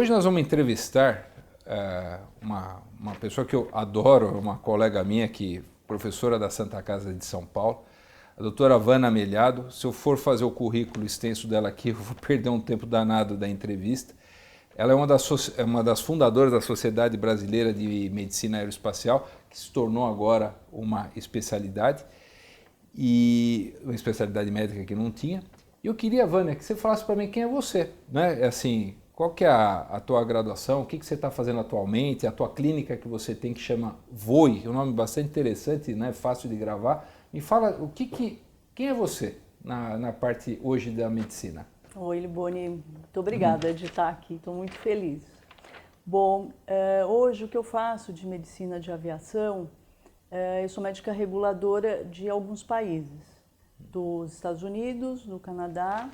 Hoje nós vamos entrevistar uma pessoa que eu adoro, uma colega minha, professora da Santa Casa de São Paulo, a doutora Vana Melhado. Se eu for fazer o currículo extenso dela aqui, eu vou perder um tempo danado da entrevista. Ela é uma das fundadoras da Sociedade Brasileira de Medicina Aeroespacial, que se tornou agora uma especialidade, e uma especialidade médica que não tinha. E eu queria, Vânia, que você falasse para mim quem é você, né? Assim, qual que é a tua graduação, o que você está fazendo atualmente, a tua clínica que você tem que chama VOI, um nome bastante interessante, né? Fácil de gravar. Me fala, quem é você na parte hoje da medicina? Oi, Liboni, muito obrigada de estar aqui, estou muito feliz. Bom, hoje o que eu faço de medicina de aviação, eu sou médica reguladora de alguns países, dos Estados Unidos, do Canadá,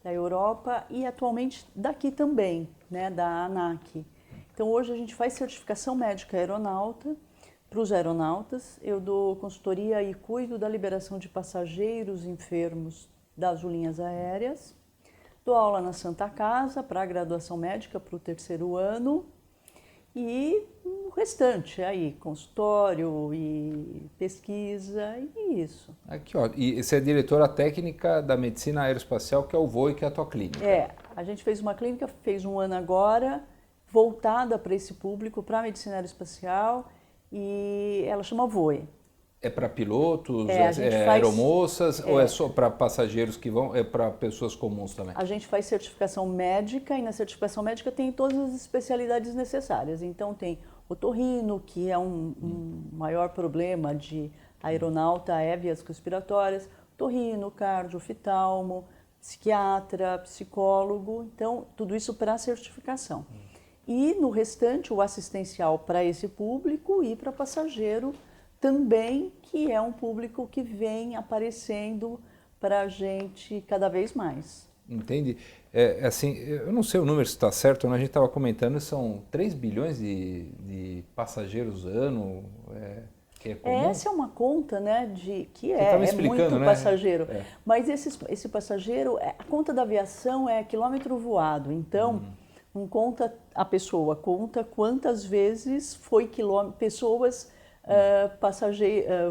da Europa e atualmente daqui também, né, da ANAC. Então hoje a gente faz certificação médica aeronauta para os aeronautas, eu dou consultoria e cuido da liberação de passageiros enfermos das linhas aéreas. Dou aula na Santa Casa para a graduação médica para o 3º ano e o restante aí, consultório e pesquisa e isso. Aqui, ó, e você é diretora técnica da medicina aeroespacial, que é o VOI, que é a tua clínica. A gente fez uma clínica, fez um ano agora, voltada para esse público, para a medicina aeroespacial, e ela chama VOI. É para pilotos, aeromoças, ou é só para passageiros que vão, é para pessoas comuns também? A gente faz certificação médica e na certificação médica tem todas as especialidades necessárias. Então tem otorrino, que é um maior problema de aeronauta, é vias respiratórias, otorrino, cardio, oftalmo, psiquiatra, psicólogo, então tudo isso para a certificação. E no restante o assistencial para esse público e para passageiro também, que é um público que vem aparecendo para a gente cada vez mais. Entendi. Assim, eu não sei o número se está certo, a gente estava comentando, são 3 bilhões de passageiros ano, que é comum? Essa é uma conta, né, que é muito, né? Passageiro. Mas esse passageiro, a conta da aviação é quilômetro voado, então não conta a pessoa, conta quantas vezes foi pessoas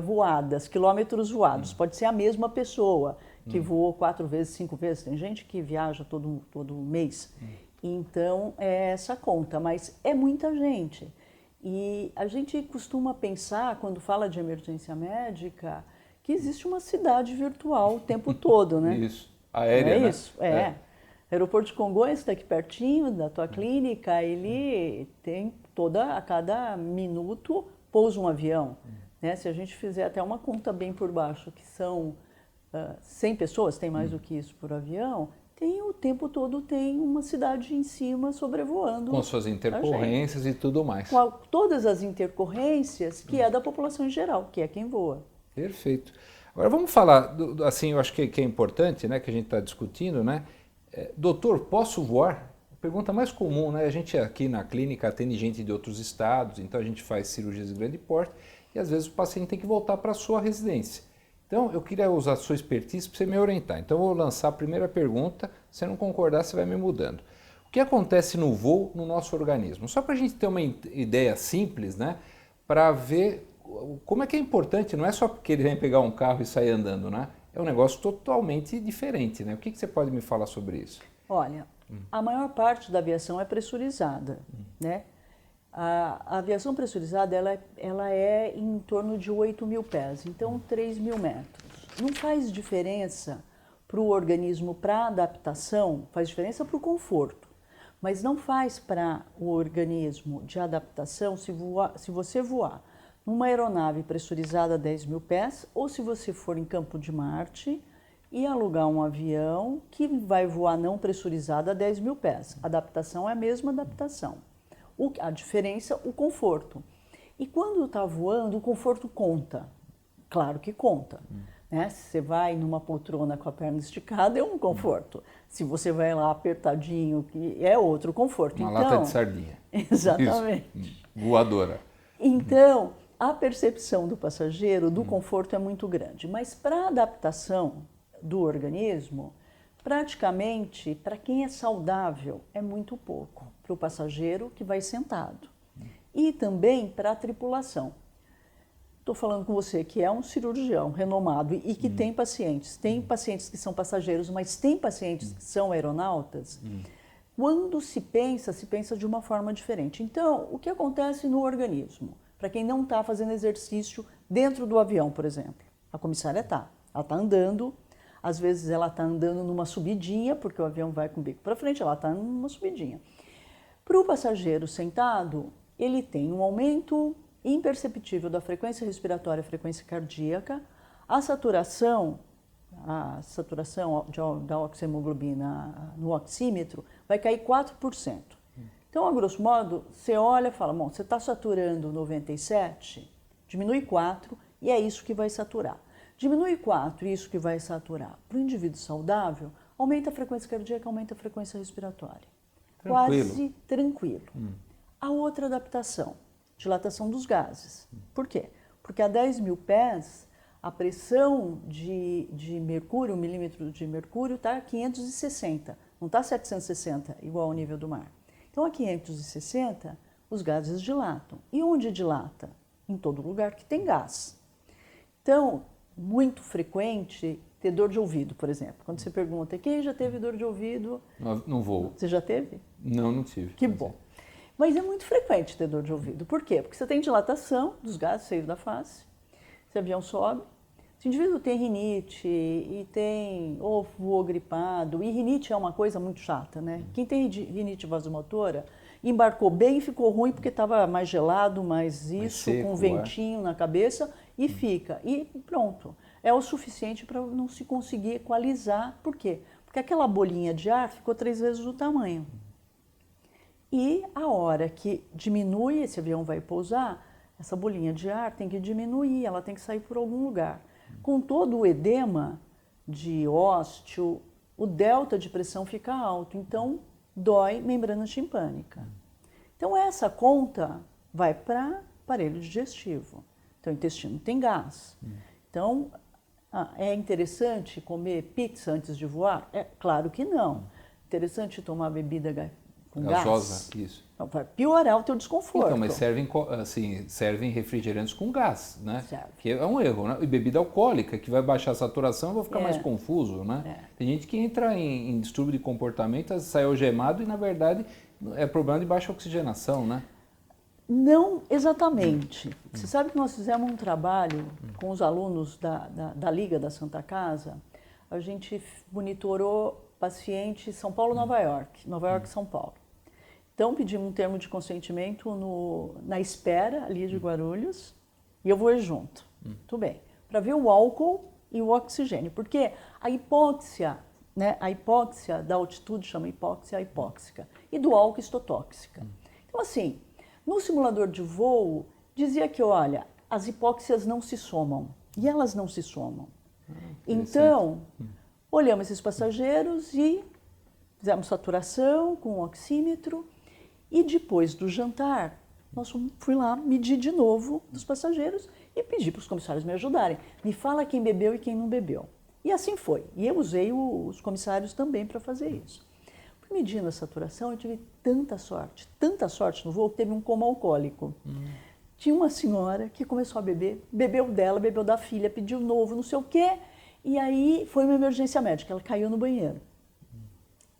voadas, quilômetros voados. Pode ser a mesma pessoa que voou 4 vezes, 5 vezes. Tem gente que viaja todo mês. Então, é essa conta, mas é muita gente. E a gente costuma pensar, quando fala de emergência médica, que existe uma cidade virtual o tempo todo, né? Isso, aérea, né? Isso, O aeroporto de Congonhas está aqui pertinho da tua clínica, ele tem a cada minuto pousa um avião, né? Se a gente fizer até uma conta bem por baixo, que são 100 pessoas, tem mais do que isso por avião, o tempo todo tem uma cidade em cima sobrevoando. Com suas intercorrências e tudo mais. Com todas as intercorrências, que é da população em geral, que é quem voa. Perfeito. Agora vamos falar, assim, eu acho que é importante, né, que a gente está discutindo, né? Doutor, posso voar? Pergunta mais comum, né? A gente aqui na clínica atende gente de outros estados, então a gente faz cirurgias de grande porte e às vezes o paciente tem que voltar para a sua residência. Então eu queria usar a sua expertise para você me orientar. Então eu vou lançar a primeira pergunta, se você não concordar você vai me mudando. O que acontece no voo no nosso organismo? Só para a gente ter uma ideia simples, né? Para ver como é que é importante, não é só porque ele vem pegar um carro e sair andando, né? É um negócio totalmente diferente, né? O que você pode me falar sobre isso? Olha, a maior parte da aviação é pressurizada, né? A aviação pressurizada ela é em torno de 8.000 pés, então 3.000 metros. Não faz diferença para o organismo, para a adaptação, faz diferença para o conforto, mas não faz para o organismo de adaptação se você voar numa aeronave pressurizada a 10.000 pés ou se você for em Campo de Marte e alugar um avião que vai voar não pressurizado a 10.000 pés. A adaptação é a mesma adaptação. A diferença, o conforto. E quando está voando, o conforto conta. Claro que conta. Né? Se você vai numa poltrona com a perna esticada, é um conforto. Se você vai lá apertadinho, é outro conforto. Uma lata de sardinha. Exatamente. Isso. Voadora. Então, a percepção do passageiro do conforto é muito grande. Mas para a adaptação do organismo, Praticamente, para quem é saudável, é muito pouco. Para o passageiro que vai sentado. E também para a tripulação. Estou falando com você que é um cirurgião renomado e que tem pacientes. Tem pacientes que são passageiros, mas tem pacientes que são aeronautas. Quando se pensa de uma forma diferente. Então, o que acontece no organismo? Para quem não está fazendo exercício dentro do avião, por exemplo. A comissária está. Ela está andando. Às vezes ela está andando numa subidinha, porque o avião vai com o bico para frente, ela está numa subidinha. Para o passageiro sentado, ele tem um aumento imperceptível da frequência respiratória e frequência cardíaca, a saturação da oxihemoglobina no oxímetro vai cair 4%. Então, a grosso modo, você olha e fala, bom, você está saturando 97, diminui 4 e é isso que vai saturar. Diminui 4 e isso que vai saturar. Para o indivíduo saudável, aumenta a frequência cardíaca, aumenta a frequência respiratória. Tranquilo. Quase tranquilo. A outra adaptação, dilatação dos gases. Por quê? Porque a 10 mil pés, a pressão de mercúrio, 1 milímetro de mercúrio, está 560, não está 760, igual ao nível do mar. Então, a 560, os gases dilatam. E onde dilata? Em todo lugar que tem gás. Então, muito frequente ter dor de ouvido, por exemplo. Quando você pergunta, quem já teve dor de ouvido? Não vou. Você já teve? Não tive. Que bom. Mas é muito frequente ter dor de ouvido. Por quê? Porque você tem dilatação dos gases seios da face, esse avião sobe. Se o indivíduo tem rinite e tem ou voou gripado, e rinite é uma coisa muito chata, né? Quem tem rinite vasomotora embarcou bem e ficou ruim porque estava mais gelado, mais isso, seco, com um ventinho na cabeça e fica. E pronto. É o suficiente para não se conseguir equalizar. Por quê? Porque aquela bolinha de ar ficou 3 vezes o tamanho. E a hora que diminui, esse avião vai pousar, essa bolinha de ar tem que diminuir, ela tem que sair por algum lugar. Com todo o edema de ósteo, o delta de pressão fica alto, então dói membrana timpânica. Então essa conta vai para aparelho digestivo. Então o intestino tem gás. Então é interessante comer pizza antes de voar? É claro que não. Interessante tomar bebida com gasosa, gás? Isso. Não, vai piorar o teu desconforto. Então, mas servem refrigerantes com gás, né? Serve. Que é um erro, né? E bebida alcoólica, que vai baixar a saturação, eu vou ficar mais confuso, né? Tem gente que entra em distúrbio de comportamento, sai algemado e, na verdade, é problema de baixa oxigenação, né? Não exatamente. Você sabe que nós fizemos um trabalho com os alunos da Liga da Santa Casa. A gente monitorou pacientes São Paulo, Nova York, Nova York, São Paulo. Então pedimos um termo de consentimento na espera ali de Guarulhos e eu vou ir junto. Tudo bem. Para ver o álcool e o oxigênio, porque a hipóxia, né, a hipóxia da altitude chama hipóxia hipóxica e do álcool histotóxica. Então assim, no simulador de voo, dizia que, olha, as hipóxias não se somam. E elas não se somam. Então, olhamos esses passageiros e fizemos saturação com o oxímetro. E depois do jantar, fui lá medir de novo dos passageiros e pedi para os comissários me ajudarem. Me fala quem bebeu e quem não bebeu. E assim foi. E eu usei os comissários também para fazer isso. Medindo a saturação, eu tive tanta sorte no voo, que teve um coma alcoólico. Tinha uma senhora que começou a beber, bebeu dela, bebeu da filha, pediu novo, não sei o quê, e aí foi uma emergência médica, ela caiu no banheiro.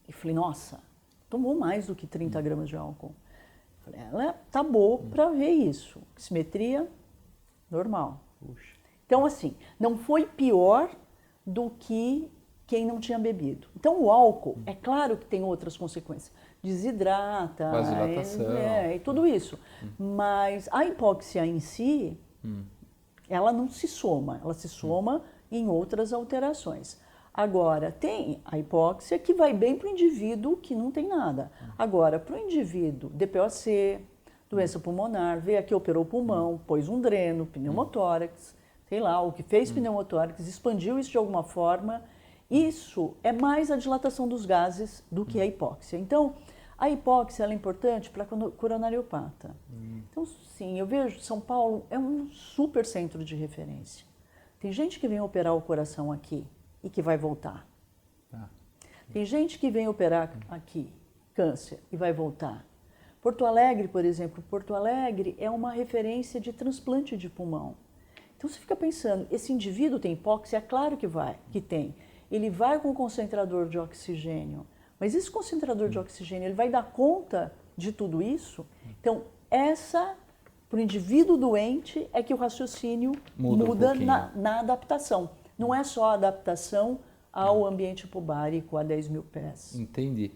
E falei, nossa, tomou mais do que 30 gramas de álcool. Falei, ela tá boa para ver isso. Simetria, normal. Puxa. Então, assim, não foi pior do que quem não tinha bebido. Então, o álcool, é claro que tem outras consequências. Desidrata, Vasodilatação. e tudo isso. Mas a hipóxia em si, ela não se soma. Ela se soma em outras alterações. Agora, tem a hipóxia que vai bem para o indivíduo que não tem nada. Agora, para o indivíduo DPOC, doença pulmonar, veio aqui, operou o pulmão, pôs um dreno, pneumotórax, sei lá, o que fez pneumotórax, expandiu isso de alguma forma. Isso é mais a dilatação dos gases do que a hipóxia. Então, a hipóxia ela é importante para coronariopata. Então, sim, eu vejo São Paulo é um super centro de referência. Tem gente que vem operar o coração aqui e que vai voltar. Tem gente que vem operar aqui, câncer, e vai voltar. Porto Alegre, por exemplo, Porto Alegre é uma referência de transplante de pulmão. Então você fica pensando, esse indivíduo tem hipóxia? É claro que vai, que tem. Ele vai com concentrador de oxigênio, mas esse concentrador de oxigênio, ele vai dar conta de tudo isso? Então, para o indivíduo doente, é que o raciocínio muda na adaptação. Não é só a adaptação ao ambiente hipobárico a 10 mil pés. Entendi.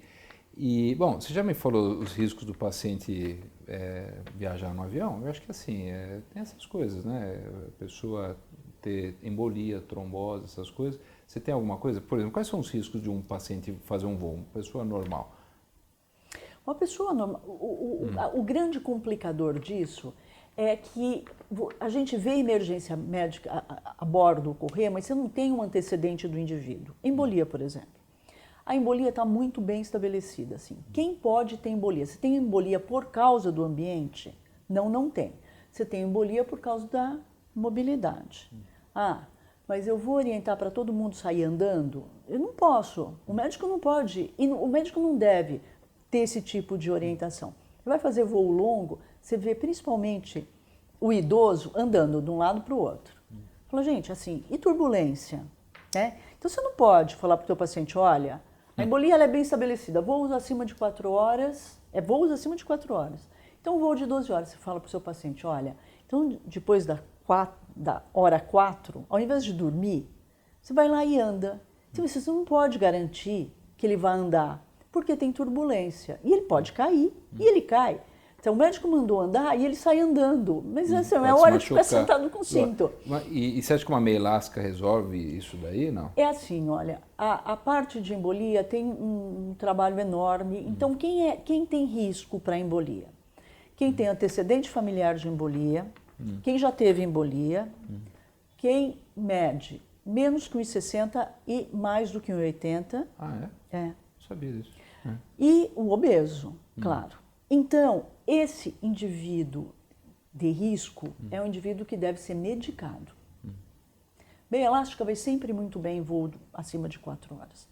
E, bom, você já me falou os riscos do paciente viajar no avião? Eu acho que assim, tem essas coisas, né? A pessoa ter embolia, trombose, essas coisas. Você tem alguma coisa? Por exemplo, quais são os riscos de um paciente fazer um voo, uma pessoa normal? Uma pessoa normal, o grande complicador disso é que a gente vê emergência médica a bordo ocorrer, mas você não tem um antecedente do indivíduo. Embolia, por exemplo. A embolia está muito bem estabelecida. Assim. Quem pode ter embolia? Você tem embolia por causa do ambiente? Não, não tem. Você tem embolia por causa da mobilidade. Ah, mas eu vou orientar para todo mundo sair andando? Eu não posso. O médico não pode. E o médico não deve ter esse tipo de orientação. Você vai fazer voo longo, você vê principalmente o idoso andando de um lado para o outro. Fala, gente, assim, e turbulência? Né? Então você não pode falar para o teu paciente, olha, a embolia ela é bem estabelecida, voos acima de 4 horas, voos acima de 4 horas. Então, um voo de 12 horas, você fala para o seu paciente, olha, então depois da hora 4, ao invés de dormir, você vai lá e anda. Então, você não pode garantir que ele vai andar, porque tem turbulência. E ele pode cair, e ele cai. Então, o médico mandou andar e ele sai andando. Mas assim, é hora de ficar sentado com cinto. E você acha que uma meia elástica resolve isso daí, não? É assim, olha, a parte de embolia tem um trabalho enorme. Então, quem tem risco para embolia? Quem tem antecedente familiar de embolia, quem já teve embolia, quem mede menos que 1,60 e mais do que 1,80. Ah, é? É. Não sabia disso. É. E o obeso, claro. Então, esse indivíduo de risco é um indivíduo que deve ser medicado. Meia elástica vai sempre muito bem em voo acima de 4 horas.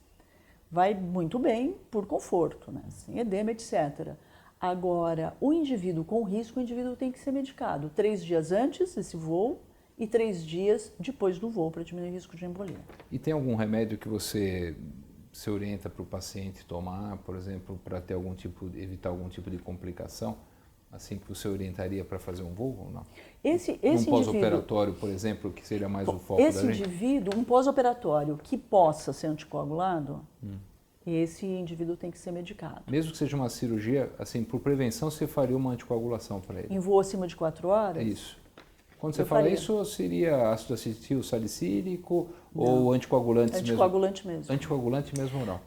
Vai muito bem por conforto, né? Sem edema, etc. Agora, o indivíduo com risco, o indivíduo tem que ser medicado 3 dias antes desse voo e 3 dias depois do voo para diminuir o risco de embolia. E tem algum remédio que você se orienta para o paciente tomar, por exemplo, para ter evitar algum tipo de complicação, assim que você orientaria para fazer um voo ou não? Um pós-operatório, por exemplo, que seria mais o foco da gente? Esse indivíduo, um pós-operatório que possa ser anticoagulado, esse indivíduo tem que ser medicado. Mesmo que seja uma cirurgia, assim, por prevenção, você faria uma anticoagulação para ele? Em voo acima de 4 horas? É isso. Quando você fala isso, seria ácido acetil salicílico ou anticoagulantes mesmo? Anticoagulante mesmo. Anticoagulante mesmo não.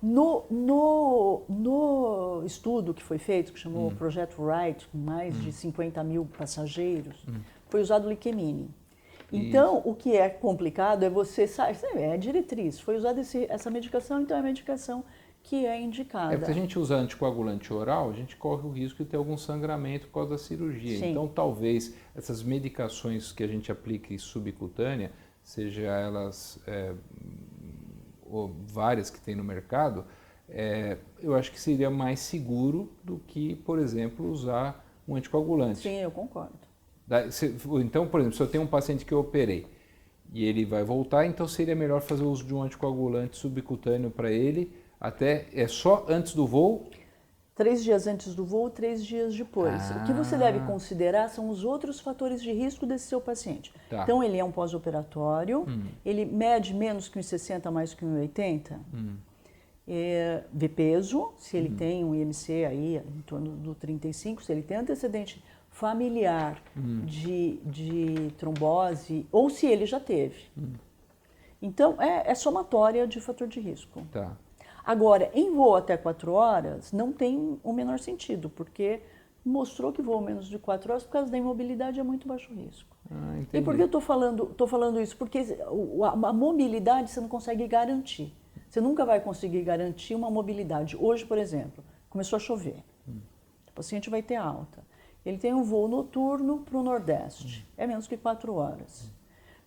No estudo que foi feito, que chamou Projeto Wright, com mais de 50 mil passageiros, foi usado liquemine. Então, o que é complicado é é diretriz, foi usada essa medicação, então é a medicação que é indicada. Porque a gente usa anticoagulante oral, a gente corre o risco de ter algum sangramento por causa da cirurgia. Sim. Então, talvez essas medicações que a gente aplique subcutânea, seja elas ou várias que tem no mercado, eu acho que seria mais seguro do que, por exemplo, usar um anticoagulante. Sim, eu concordo. Então, por exemplo, se eu tenho um paciente que eu operei e ele vai voltar, então seria melhor fazer o uso de um anticoagulante subcutâneo para ele, só antes do voo? 3 dias antes do voo, 3 dias depois. O que você deve considerar são os outros fatores de risco desse seu paciente. Tá. Então, ele é um pós-operatório, ele mede menos que 1,60, mais que 1,80. Vê peso, se ele tem um IMC aí em torno do 35, se ele tem antecedente familiar de trombose, ou se ele já teve. Então, é somatória de fator de risco. Tá. Agora, em voo até 4 horas, não tem o menor sentido, porque mostrou que voo menos de 4 horas, por causa da imobilidade, é muito baixo risco. E por que eu estou falando isso? Porque a mobilidade você não consegue garantir. Você nunca vai conseguir garantir uma mobilidade. Hoje, por exemplo, começou a chover. O paciente vai ter alta. Ele tem um voo noturno para o Nordeste. É menos que 4 horas.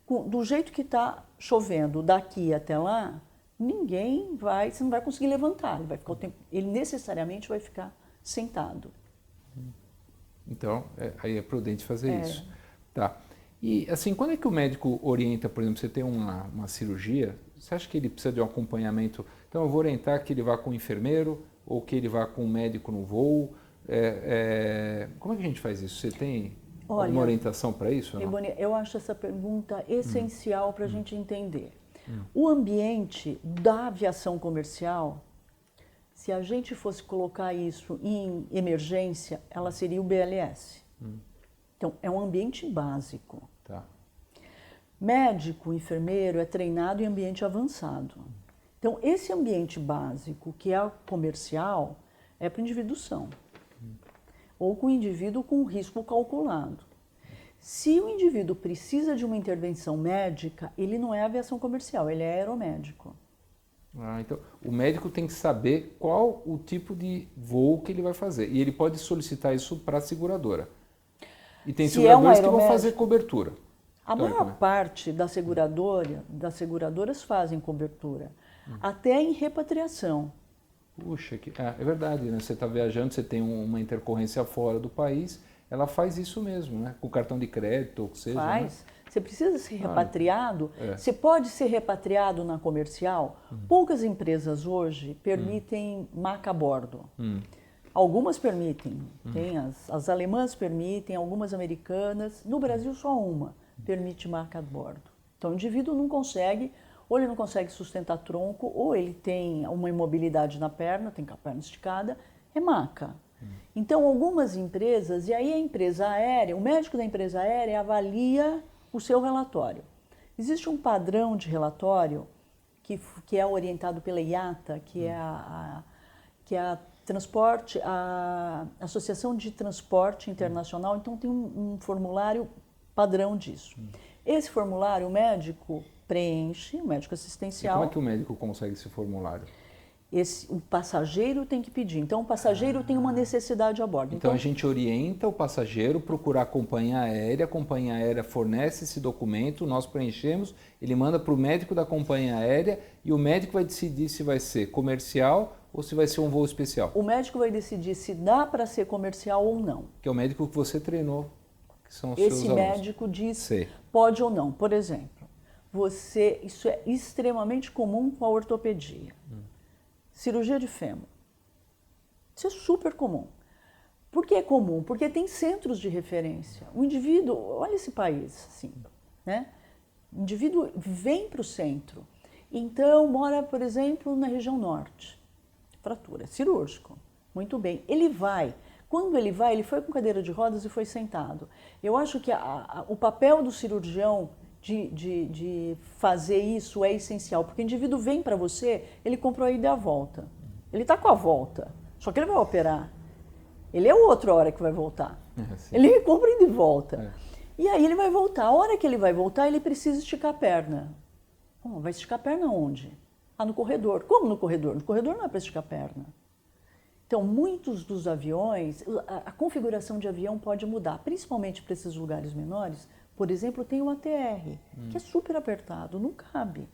Do jeito que está chovendo daqui até lá, você não vai conseguir levantar, ele necessariamente vai ficar sentado. Então, aí é prudente fazer isso. Tá. E assim, quando é que o médico orienta, por exemplo, você tem uma cirurgia, você acha que ele precisa de um acompanhamento? Então, eu vou orientar que ele vá com um enfermeiro ou que ele vá com um médico no voo. Como é que a gente faz isso? Você tem alguma orientação para isso? Riboni, eu acho essa pergunta essencial para a gente entender. O ambiente da aviação comercial, se a gente fosse colocar isso em emergência, ela seria o BLS. Então, é um ambiente básico. Tá. Médico, enfermeiro é treinado em ambiente avançado. Então, esse ambiente básico, que é comercial, é para indivíduo são. Ou com o indivíduo com risco calculado. Se o indivíduo precisa de uma intervenção médica, ele não é aviação comercial, ele é aeromédico. Então, o médico tem que saber qual o tipo de voo que ele vai fazer. E ele pode solicitar isso para a seguradora. E tem seguradoras que vão fazer cobertura. A maior parte das seguradoras fazem cobertura, até em repatriação. Puxa, é verdade, né? Você está viajando, você tem uma intercorrência fora do país, ela faz isso mesmo, né? Com cartão de crédito, ou o que seja. Faz. Né? Você precisa ser repatriado. Você pode ser repatriado na comercial. Poucas empresas hoje permitem maca a bordo. Algumas permitem. Tem as alemãs permitem, algumas americanas. No Brasil, só uma permite maca a bordo. Então, o indivíduo não consegue, ou ele não consegue sustentar tronco, ou ele tem uma imobilidade na perna, tem com a perna esticada, é maca. Então, algumas empresas, e aí a empresa aérea, o médico da empresa aérea avalia o seu relatório. Existe um padrão de relatório que é orientado pela IATA, que é a Associação de Transporte Internacional, então tem um formulário padrão disso. Esse formulário o médico preenche, o médico assistencial. E como é que o médico consegue esse formulário? O passageiro tem que pedir. Então, o passageiro tem uma necessidade a bordo. Então, a gente orienta o passageiro a procurar a companhia aérea fornece esse documento, nós preenchemos, ele manda para o médico da companhia aérea e o médico vai decidir se vai ser comercial ou se vai ser um voo especial. O médico vai decidir se dá para ser comercial ou não. Que é o médico que você treinou, que são os seus alunos. Esse médico diz pode ou não. Por exemplo, isso é extremamente comum com a ortopedia. Cirurgia de fêmur. Isso é super comum. Por que é comum? Porque tem centros de referência. O indivíduo, olha esse país, assim, né? O indivíduo vem para o centro. Então, mora, por exemplo, na região norte. Fratura, cirúrgico. Muito bem. Ele vai. Quando ele foi com cadeira de rodas e foi sentado. Eu acho que o papel do cirurgião de fazer isso é essencial, porque o indivíduo vem para você, ele comprou a ida e a volta. Ele está com a volta, só que ele vai operar. Ele é o outro a hora que vai voltar. Ele compra ida e volta. E aí ele vai voltar. A hora que ele vai voltar, ele precisa esticar a perna. Vai esticar a perna onde? No corredor. Como no corredor? No corredor não é para esticar a perna. Então, muitos dos aviões, a configuração de avião pode mudar, principalmente para esses lugares menores. Por exemplo, tem o ATR, que é super apertado, não cabe.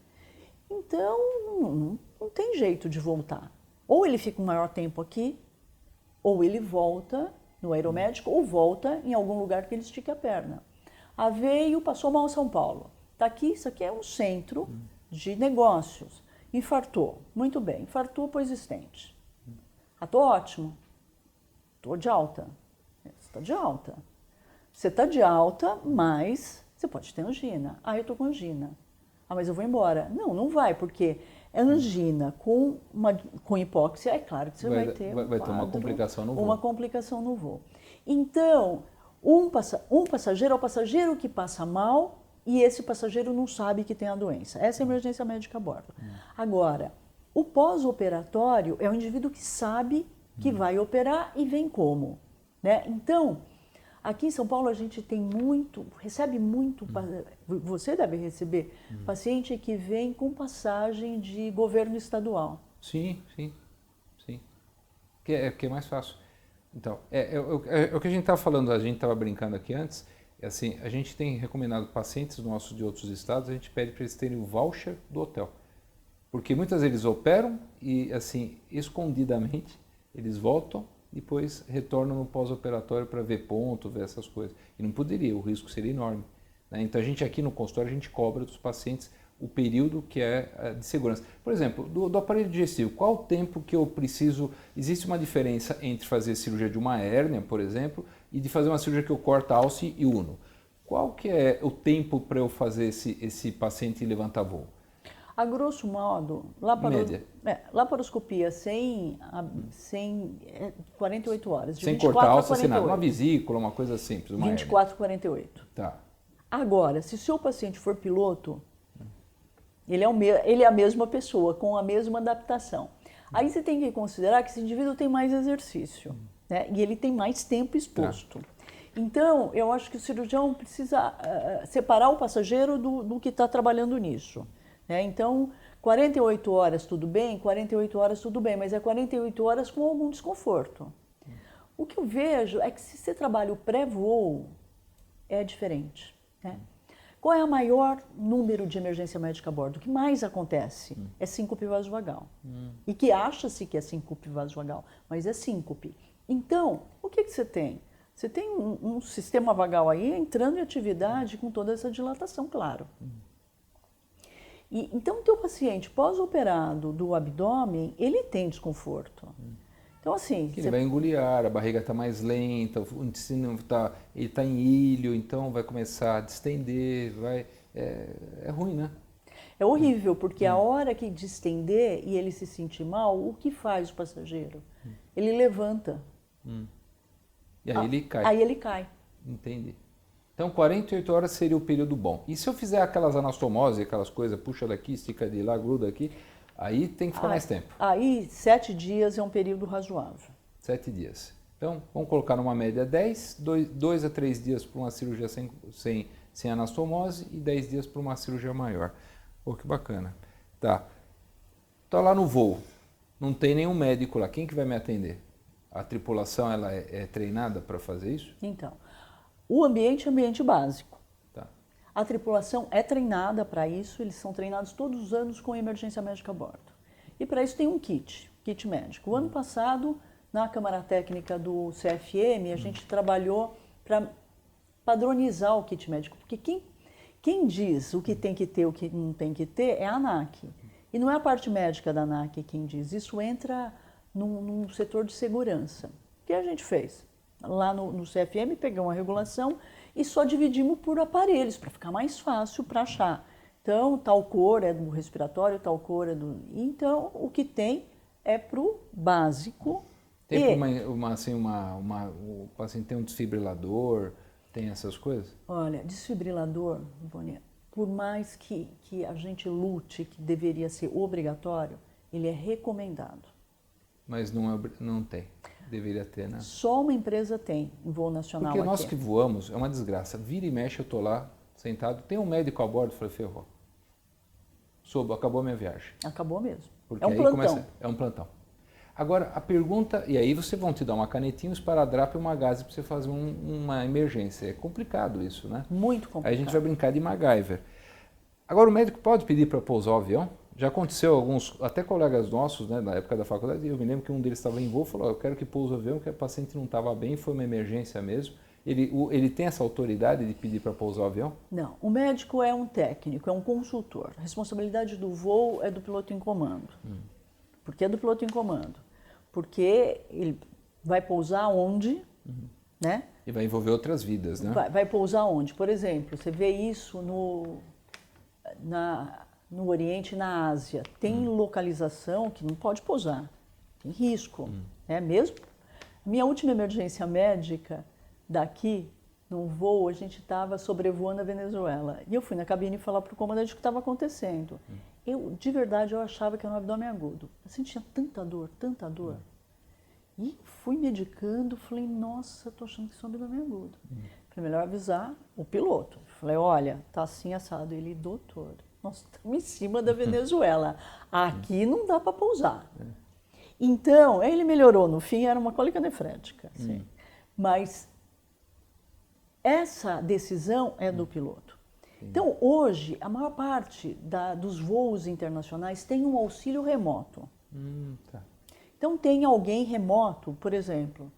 Então, não tem jeito de voltar. Ou ele fica um maior tempo aqui, ou ele volta no aeromédico, ou volta em algum lugar que ele estique a perna. Veio, passou mal em São Paulo. Está aqui, isso aqui é um centro de negócios. Infartou, muito bem, infartou, pôs estente. Estou ótimo, estou de alta. Você está de alta. Você está de alta, mas você pode ter angina. Eu estou com angina. Mas eu vou embora. Não vai, porque é angina com hipóxia, é claro que você vai ter vai ter uma complicação no voo. Uma complicação no voo. Então, um passageiro é o passageiro que passa mal e esse passageiro não sabe que tem a doença. Essa é a emergência médica a bordo. Agora, o pós-operatório é o indivíduo que sabe que vai operar e vem como. Né? Então, aqui em São Paulo a gente recebe muito, você deve receber, paciente que vem com passagem de governo estadual. Sim. Que é mais fácil. Então, o que a gente estava falando, a gente estava brincando aqui antes, assim, a gente tem recomendado pacientes nossos de outros estados, a gente pede para eles terem o voucher do hotel. Porque muitas vezes eles operam e, assim, escondidamente, eles voltam, depois retornam no pós-operatório para ver ponto, ver essas coisas. E não poderia, o risco seria enorme, né? Então a gente aqui no consultório, a gente cobra dos pacientes o período que é de segurança. Por exemplo, do aparelho digestivo, qual o tempo que eu preciso... Existe uma diferença entre fazer cirurgia de uma hérnia, por exemplo, e de fazer uma cirurgia que eu corto a alce e uno. Qual que é o tempo para eu fazer esse paciente levantar voo? A grosso modo, Média. laparoscopia sem 48 horas. De Sem 24 cortar a a alça, sem nada. 48. Uma vesícula, uma coisa simples. Uma 24 a 48. Tá. Agora, se o seu paciente for piloto, ele é a mesma pessoa, com a mesma adaptação. Aí você tem que considerar que esse indivíduo tem mais exercício, né? E ele tem mais tempo exposto. Então, eu acho que o cirurgião precisa separar o passageiro do que está trabalhando nisso, né? Então, 48 horas tudo bem, 48 horas tudo bem, mas é 48 horas com algum desconforto. O que eu vejo é que se você trabalha o pré-voo, é diferente, né? Qual é o maior número de emergência médica a bordo? O que mais acontece é síncope vasovagal. E que acha-se que é síncope vasovagal, mas é síncope. Então, o que você tem? Você tem um sistema vagal aí entrando em atividade com toda essa dilatação, claro. E, então, o teu paciente pós-operado do abdômen, ele tem desconforto. Então, assim... Ele vai engolir ar, a barriga está mais lenta, o intestino ele está em ilho, então vai começar a distender, é ruim, né? É horrível, porque a hora que distender e ele se sentir mal, o que faz o passageiro? Ele levanta. E aí ele cai. Aí ele cai. Entendi. Então, 48 horas seria o período bom. E se eu fizer aquelas anastomoses, aquelas coisas, puxa daqui, estica de lá, gruda aqui, aí tem que ficar mais tempo. Aí, 7 dias é um período razoável. 7 dias. Então, vamos colocar numa média 10, 2 a 3 dias para uma cirurgia sem anastomose e 10 dias para uma cirurgia maior. Pô, que bacana. Tá. Tá lá no voo. Não tem nenhum médico lá. Quem que vai me atender? A tripulação ela é treinada para fazer isso? Então, o ambiente é ambiente básico. Tá. A tripulação é treinada para isso, eles são treinados todos os anos com emergência médica a bordo. E para isso tem um kit médico. O ano passado, na Câmara Técnica do CFM, a gente trabalhou para padronizar o kit médico, porque quem diz o que tem que ter e o que não tem que ter é a ANAC. E não é a parte médica da ANAC quem diz, isso entra num setor de segurança. O que a gente fez? Lá no CFM, pegamos a regulação e só dividimos por aparelhos, para ficar mais fácil para achar. Então, tal cor é do respiratório, tal cor é do... Então, o que tem é para o básico. Tem o paciente tem um desfibrilador, tem essas coisas? Olha, desfibrilador, Boninha, por mais que a gente lute que deveria ser obrigatório, ele é recomendado. Mas não tem. Deveria ter, né? Só uma empresa tem em voo nacional. Porque nós aqui. que voamos, é uma desgraça. Vira e mexe, eu tô lá, sentado, tem um médico a bordo, falei, ferrou. Acabou a minha viagem. Acabou mesmo. Porque é um aí plantão. É um plantão. Agora, a pergunta, e aí vão te dar uma canetinha, um esparadrapo e uma gase para você fazer uma emergência. É complicado isso, né? Muito complicado. Aí a gente vai brincar de MacGyver. Agora, o médico pode pedir para pousar o avião? Já aconteceu alguns, até colegas nossos, né, na época da faculdade, eu me lembro que um deles estava em voo e falou, eu quero que pouse o avião, que a paciente não estava bem, foi uma emergência mesmo. Ele tem essa autoridade de pedir para pousar o avião? Não, o médico é um técnico, é um consultor. A responsabilidade do voo é do piloto em comando. Por que é do piloto em comando? Porque ele vai pousar onde, né? E vai envolver outras vidas, né? Vai pousar onde? Por exemplo, você vê isso no Oriente e na Ásia. Tem localização que não pode pousar, tem risco, é mesmo? Minha última emergência médica daqui, num voo, a gente estava sobrevoando a Venezuela. E eu fui na cabine falar para o comandante o que estava acontecendo. De verdade, eu achava que era um abdômen agudo. Eu sentia tanta dor, tanta dor. E fui medicando, falei, nossa, estou achando que isso é um abdômen agudo. Falei, melhor avisar o piloto. Falei, olha, tá assim assado. Ele, doutor, nós estamos em cima da Venezuela. Aqui não dá para pousar. Então, ele melhorou. No fim, era uma cólica nefrética. Mas essa decisão é do piloto. Então, hoje, a maior parte dos voos internacionais tem um auxílio remoto. Tá. Então, tem alguém remoto, por exemplo,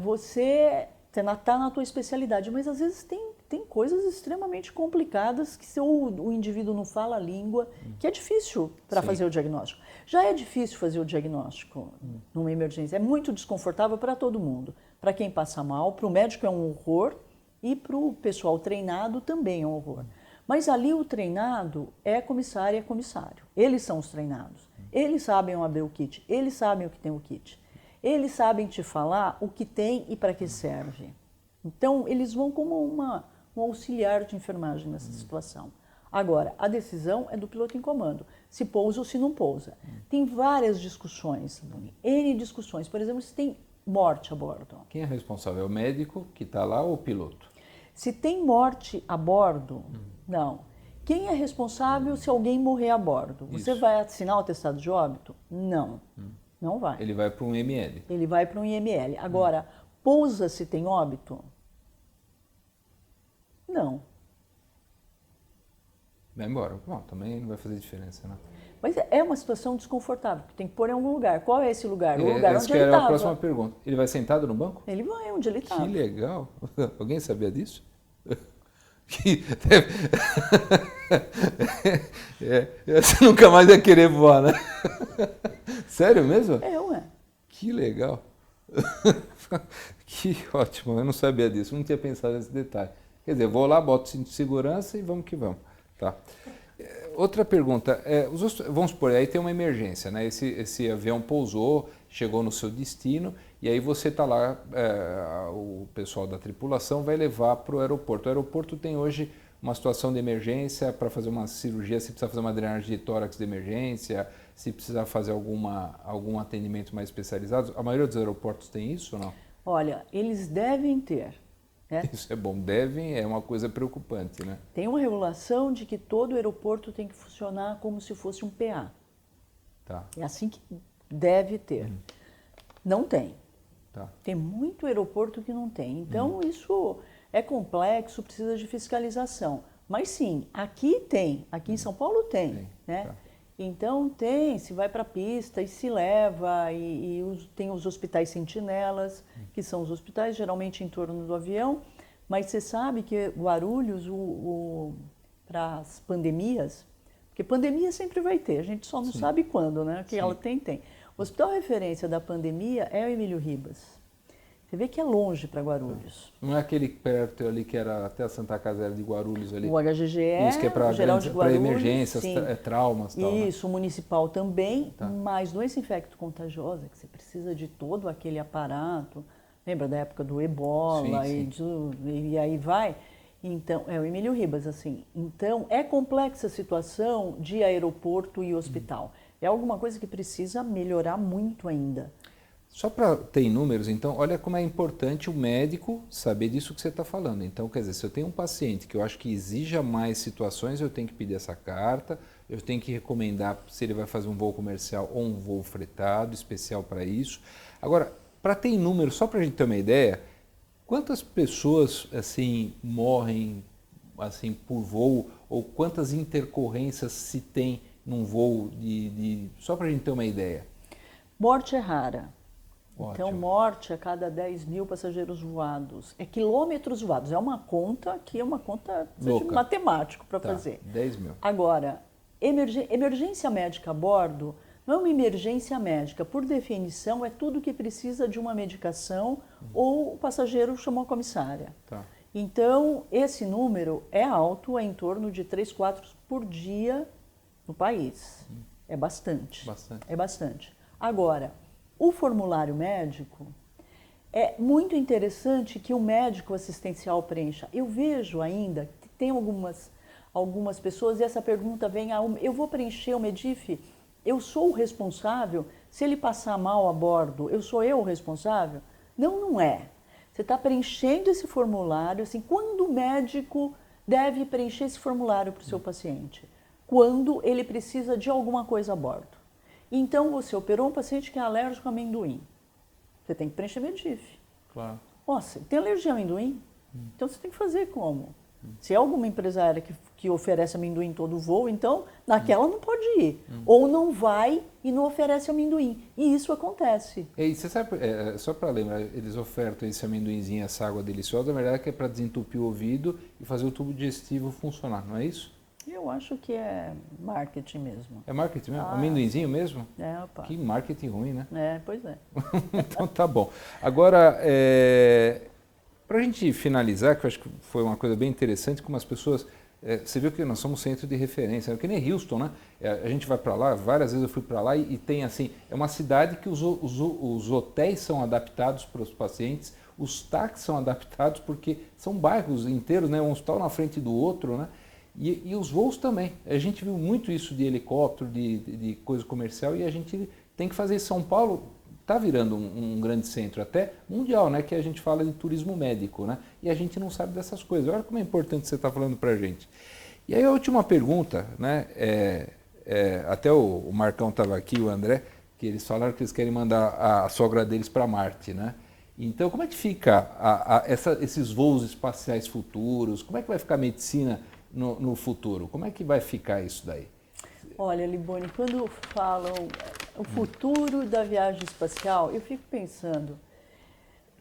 você está na tua especialidade, mas às vezes tem coisas extremamente complicadas que se o indivíduo não fala a língua, que é difícil para fazer o diagnóstico. Já é difícil fazer o diagnóstico numa emergência, é muito desconfortável para todo mundo. Para quem passa mal, para o médico é um horror e para o pessoal treinado também é um horror. Mas ali o treinado é comissário e é comissário. Eles são os treinados. Eles sabem abrir o kit, eles sabem o que tem o kit. Eles sabem te falar o que tem e para que serve. Então, eles vão como um auxiliar de enfermagem nessa situação. Agora, a decisão é do piloto em comando, se pousa ou se não pousa. Tem várias discussões, N discussões. Por exemplo, se tem morte a bordo. Quem é responsável? É o médico que está lá ou o piloto? Se tem morte a bordo, não. Quem é responsável se alguém morrer a bordo? Você Isso. vai assinar o atestado de óbito? Não, não vai. Ele vai para um IML. Ele vai para um IML. Agora, pousa se tem óbito? Não. Vai embora. Bom, também não vai fazer diferença, né? Mas é uma situação desconfortável, que tem que pôr em algum lugar. Qual é esse lugar? O lugar Essa onde que ele era a estava. próxima pergunta. Ele vai sentado no banco? Ele vai onde ele estava. Que legal. Alguém sabia disso? Você nunca mais ia querer voar, né? Sério mesmo? Ué. Que legal. Que ótimo, eu não sabia disso, não tinha pensado nesse detalhe. Quer dizer, vou lá, boto o cinto de segurança e vamos que vamos. Tá. Outra pergunta, vamos supor, aí tem uma emergência, né? Esse avião pousou, chegou no seu destino e aí você está lá, o pessoal da tripulação vai levar para o aeroporto. O aeroporto tem hoje uma situação de emergência para fazer uma cirurgia, se precisar fazer uma drenagem de tórax de emergência, se precisar fazer algum atendimento mais especializado. A maioria dos aeroportos tem isso ou não? Olha, eles devem ter. Né? Isso é bom, devem é uma coisa preocupante, né? Tem uma regulação de que todo aeroporto tem que funcionar como se fosse um PA. Tá. É assim que deve ter. Não tem. Tá. Tem muito aeroporto que não tem. Então, isso é complexo, precisa de fiscalização. Mas sim, aqui tem. Aqui em São Paulo tem. Né? Tá. Então, se vai para a pista e se leva, tem os hospitais sentinelas, que são os hospitais geralmente em torno do avião, mas você sabe que Guarulhos, para as pandemias, porque pandemia sempre vai ter, a gente só não sabe quando, né? Que ela tem. O hospital referência da pandemia é o Emílio Ribas. Você vê que é longe para Guarulhos. Não é aquele perto ali que era até a Santa Casa era de Guarulhos ali? O HGG é, isso, que é para geral de Guarulhos. emergências, traumas e tal. Isso, o municipal também, Tá. mas doença infecto-contagiosa, que você precisa de todo aquele aparato. Lembra da época do ebola e aí vai? Então, é o Emílio Ribas, assim. Então, é complexa a situação de aeroporto e hospital. É alguma coisa que precisa melhorar muito ainda. Só para ter números, então, olha como é importante o médico saber disso que você está falando. Então, quer dizer, se eu tenho um paciente que eu acho que exija mais situações, eu tenho que pedir essa carta, eu tenho que recomendar se ele vai fazer um voo comercial ou um voo fretado, especial para isso. Agora, para ter números, só para a gente ter uma ideia, quantas pessoas assim morrem assim por voo ou quantas intercorrências se tem num voo só para a gente ter uma ideia? Morte é rara. Ótimo. Então, morte a cada 10 mil passageiros voados. É quilômetros voados. É uma conta que é uma conta de matemático para fazer. 10 mil. Agora, emergência médica a bordo não é uma emergência médica. Por definição, é tudo que precisa de uma medicação ou o passageiro chamou a comissária. Tá. Então, esse número é alto, é em torno de 3, 4 por dia no país. É bastante. É bastante. Agora, o formulário médico, é muito interessante que o médico assistencial preencha. Eu vejo ainda que tem algumas pessoas, e essa pergunta vem, eu vou preencher o MEDIF, eu sou o responsável, se ele passar mal a bordo, sou eu o responsável? Não, não é. Você está preenchendo esse formulário, assim, quando o médico deve preencher esse formulário para o seu paciente? Quando ele precisa de alguma coisa a bordo. Então, você operou um paciente que é alérgico a amendoim. Você tem que preencher MEDIF. Claro. Nossa, tem alergia a amendoim? Então, você tem que fazer como? Se é alguma empresa aérea que oferece amendoim todo voo, então naquela não pode ir. Ou não vai e não oferece amendoim. E isso acontece. E você sabe, só para lembrar, eles ofertam esse amendoinzinho, essa água deliciosa, na verdade que é para desentupir o ouvido e fazer o tubo digestivo funcionar, não é isso? Eu acho que é marketing mesmo. É marketing mesmo? Amendoinzinho mesmo? Opa. Que marketing ruim, né? Pois é. Então tá bom. Agora, para a gente finalizar, que eu acho que foi uma coisa bem interessante, como as pessoas... você viu que nós somos centro de referência, que nem Houston, né? A gente vai para lá, várias vezes eu fui para lá e tem assim, é uma cidade que os hotéis são adaptados para os pacientes, os táxis são adaptados porque são bairros inteiros, né? Um hospital na frente do outro, né? E os voos também. A gente viu muito isso de helicóptero, de coisa comercial, e a gente tem que fazer. São Paulo está virando um grande centro, até mundial, né? Que a gente fala de turismo médico, né? E a gente não sabe dessas coisas. Olha como é importante você estar falando para a gente. E aí a última pergunta, né? Até o Marcão estava aqui, o André, que eles falaram que eles querem mandar a sogra deles para Marte, né? Então, como é que fica esses voos espaciais futuros? Como é que vai ficar a medicina no futuro? Como é que vai ficar isso daí? Olha, Liboni, quando falam o futuro da viagem espacial, eu fico pensando,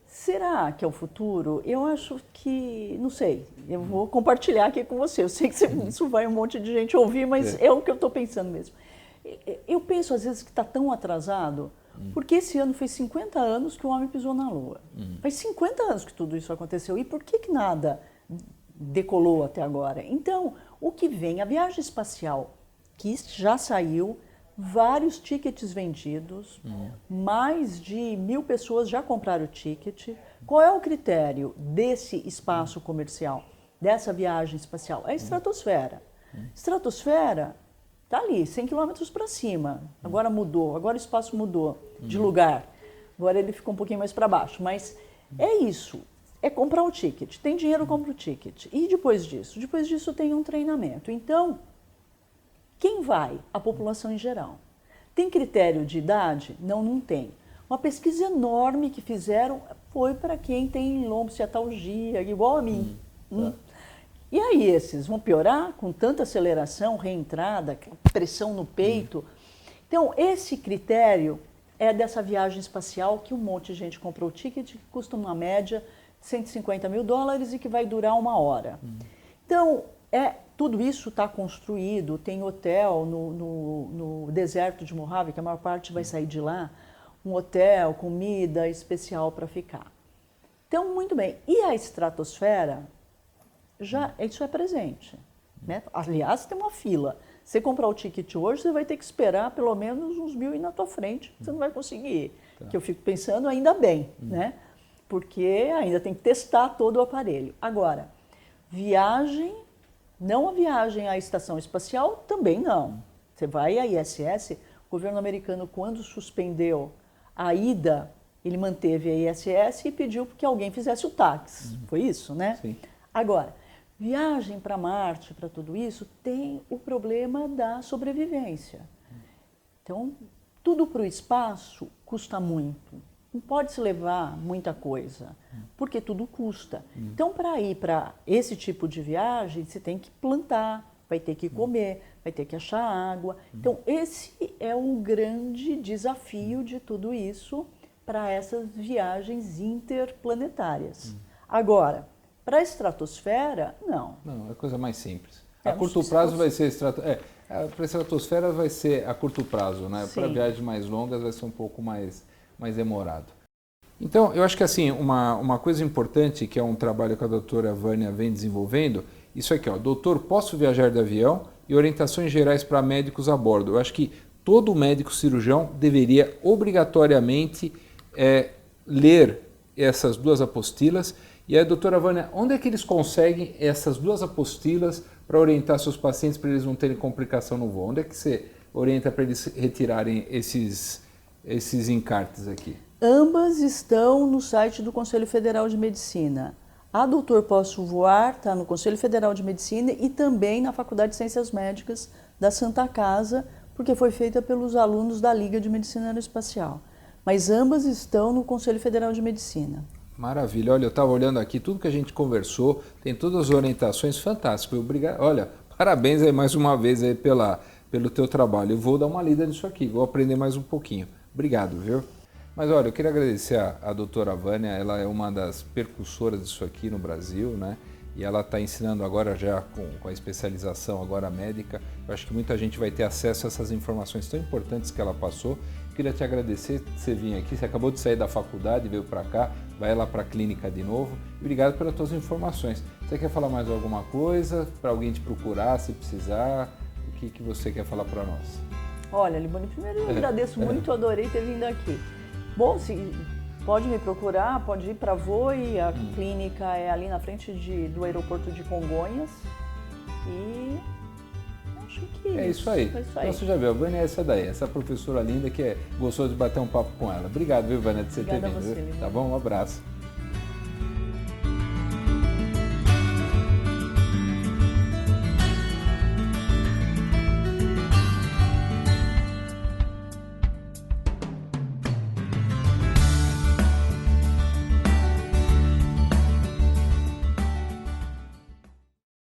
será que é o futuro? Eu acho que, não sei, eu vou compartilhar aqui com você. Eu sei que isso vai um monte de gente ouvir, mas é o que eu estou pensando mesmo. Eu penso às vezes que está tão atrasado, porque esse ano fez 50 anos que o homem pisou na Lua. Faz 50 anos que tudo isso aconteceu. E por que nada decolou até agora? Então, o que vem? A viagem espacial, que já saiu, vários tickets vendidos, mais de 1.000 pessoas já compraram o ticket. Qual é o critério desse espaço comercial, dessa viagem espacial? É a estratosfera. Estratosfera está ali, 100 quilômetros para cima. Agora mudou, agora o espaço mudou de lugar. Agora ele ficou um pouquinho mais para baixo, mas é isso. É comprar o ticket. Tem dinheiro, compra o ticket. E depois disso? Depois disso tem um treinamento. Então, quem vai? A população em geral. Tem critério de idade? Não, não tem. Uma pesquisa enorme que fizeram foi para quem tem lombociatalgia, igual a mim. E aí esses vão piorar com tanta aceleração, reentrada, pressão no peito. Então, esse critério é dessa viagem espacial que um monte de gente comprou o ticket, que custa uma média de $150 mil e que vai durar 1 hora. Então, tudo isso está construído, tem hotel no deserto de Mojave, que a maior parte vai sair de lá, um hotel, comida especial para ficar. Então, muito bem. E a estratosfera, isso é presente. Né? Aliás, tem uma fila. Você comprar o ticket hoje, você vai ter que esperar pelo menos uns 1.000 ir na tua frente, você não vai conseguir ir. Que eu fico pensando, ainda bem, né? Porque ainda tem que testar todo o aparelho. Agora, viagem, não a viagem à estação espacial, também não. Você vai à ISS, o governo americano, quando suspendeu a ida, ele manteve a ISS e pediu que alguém fizesse o táxi. Foi isso, né? Sim. Agora, viagem para Marte, para tudo isso, tem o problema da sobrevivência. Então, tudo para o espaço custa muito. Não pode se levar muita coisa, porque tudo custa. Então, para ir para esse tipo de viagem, você tem que plantar, vai ter que comer, vai ter que achar água. Então, esse é um grande desafio de tudo isso para essas viagens interplanetárias. Agora, para a estratosfera, não. Não, é coisa mais simples. A curto prazo vai ser para a estratosfera vai ser a curto prazo, né? Para viagens mais longas vai ser um pouco mais demorado. Então, eu acho que assim, uma coisa importante, que é um trabalho que a doutora Vânia vem desenvolvendo, isso aqui, ó, doutor, posso viajar de avião? E orientações gerais para médicos a bordo. Eu acho que todo médico cirurgião deveria obrigatoriamente ler essas 2 apostilas. E aí, doutora Vânia, onde é que eles conseguem essas 2 apostilas para orientar seus pacientes para eles não terem complicação no voo? Onde é que você orienta para eles retirarem esses encartes aqui? Ambas estão no site do Conselho Federal de Medicina. A Doutor Posso Voar está no Conselho Federal de Medicina e também na Faculdade de Ciências Médicas da Santa Casa, porque foi feita pelos alunos da Liga de Medicina Aeroespacial. Mas ambas estão no Conselho Federal de Medicina. Maravilha. Olha, eu estava olhando aqui, tudo que a gente conversou, tem todas as orientações fantásticas. Obrigado. Olha, parabéns aí mais uma vez aí pelo teu trabalho. Eu vou dar uma lida nisso aqui, vou aprender mais um pouquinho. Obrigado, viu? Mas olha, eu queria agradecer a doutora Vânia, ela é uma das percussoras disso aqui no Brasil, né? E ela está ensinando agora já com a especialização agora médica. Eu acho que muita gente vai ter acesso a essas informações tão importantes que ela passou. Eu queria te agradecer por você vir aqui, você acabou de sair da faculdade, veio para cá, vai lá para a clínica de novo. Obrigado pelas tuas informações. Você quer falar mais alguma coisa, para alguém te procurar, se precisar? O que você quer falar para nós? Olha, Liboni, primeiro eu agradeço muito, adorei ter vindo aqui. Bom, pode me procurar, pode ir para a Voi, a clínica é ali na frente do aeroporto de Congonhas e acho que é isso aí. É isso aí. Então você já viu, a Vânia é essa daí, essa professora linda que gostou de bater um papo com ela. Obrigado, viu, Vânia, de você ter vindo. Obrigada a você, Tá bom? Um abraço.